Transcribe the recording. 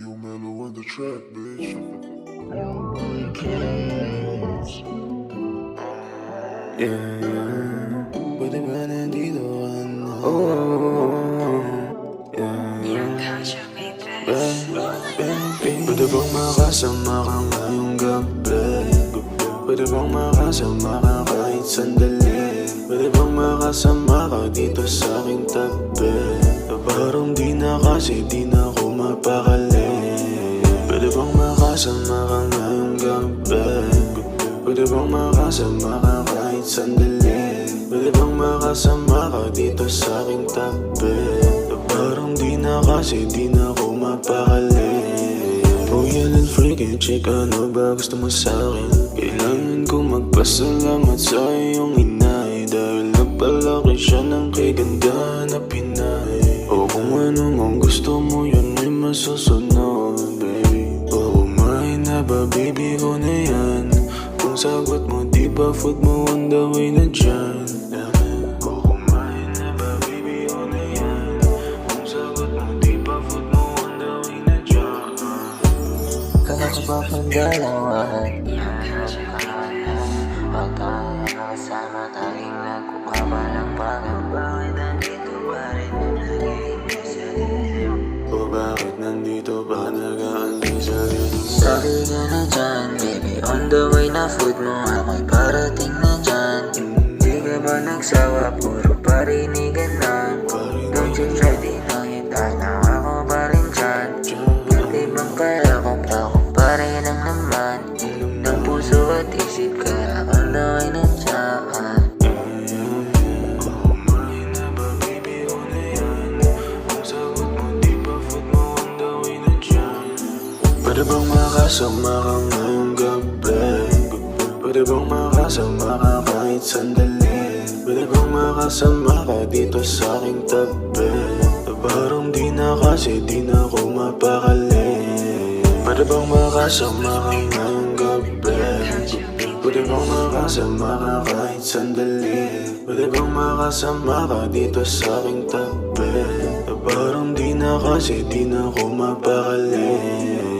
You mellow on the track, bitch. Young boy kids. Yeah, pwede ba nandito ka na? Oh, yeah, baby. Pwede bang makasama ka ngayong gabi? Pwede bang makasama ka kahit sandali? Pwede bang makasama ka dito sa aking tabi? Parang di na kasi di na ako mapakali. Pwede bang makasama ka ngayong gabi? Pwede bang makasama ka kahit sandali? Pwede bang makasama ka dito sa aking tabi? Parang di na kasi di na ako mapakali. Oh yan and freaking chick, ano ba gusto mo sa'kin? Kailangan ko magpasalamat sa iyong inay, dahil nagpalaki siya ng kaganda na Pinay. O kung ano mang gusto mo yun ay masusunod, baby. O kumain na ba baby ko na yan? Kung sagot mo di ba food mo on the way na dyan? O kumain na ba baby ko na yan? Kung sagot mo di ba food mo on the way na dyan? Kaya ko ba pagdalawan? Pag tayo nakasama, tanging nagkukama ng parang bakit nandito pa rin nag-iingat sa dilim? O bakit nandito pa nag-aalay sa dilim? Sabi ka na dyan, baby, on the way na food mo, ako'y parating na dyan. Di ka ba nagsawa, puro parinigan lang? Don't you try dinakita na ako pa rin dyan. Pati bang kaya kung ako pa rin ang laman ng puso at isip, kaya on the way na dyan. Kumain na ba baby ko na yan? Kung sagot mo di ba food mo on the way na dyan? Pwede bang makasama ka ngayong gabi? Pwede bang makasama ka kahit sandali? Pwede bang makasama ka dito sa aking tabi? Parang di na kasi di na ako mapakali. Pwede bang makasama ka ngayong gabi? Pwede bang makasama ka kahit sandali? Pwede bang makasama ka dito sa aking tabi? Parang di na kasi di na ako mapakali.